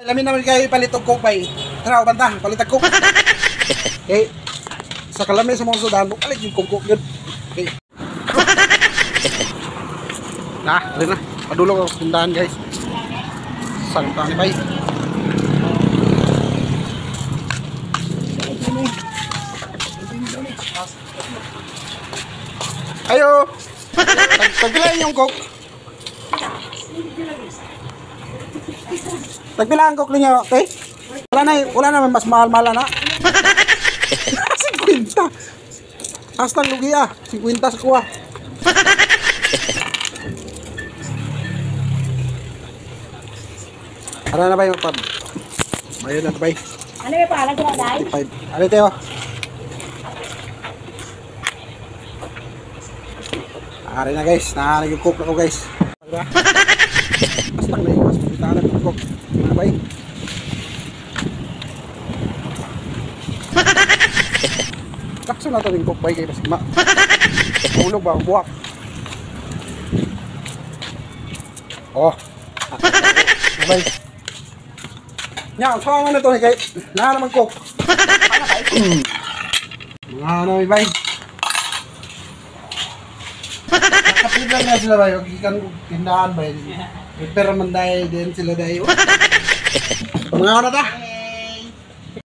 Lamin naman kayo ipalitog ko bay. Tara, banta, palitag ko. Okay. Sa kalamin sa mga sudan, bukalik yung kukuk yun. Okay. Nah, rin na. Padulog ako tindahan guys. Sangta ni bay. Ayo. Tagbilaan yung coke. Tagbilaan coke ninyo, okay? Wala na mas mahal-mahal na. 50. Hasta lugi 50 sa kuha. Ara na ba yung pad? Bayad na ba? Ano yung pangalan ko na, Day? 55. Ano tayo? Ari na guys, nag-cook na ko guys. Mas lang na yung mas pagkita na cook. Ano ba? Kakso na ito yung cook ba kayo pasima. Ulog ba? Buwak. Oh. Ano ba? Nya, saan na ito kay? Na naman cook. Mga ano ba? Nakapiglan na sila ba? Yung ikan tindahan ba? Pero man dahil din sila dahil. Mga ano ta?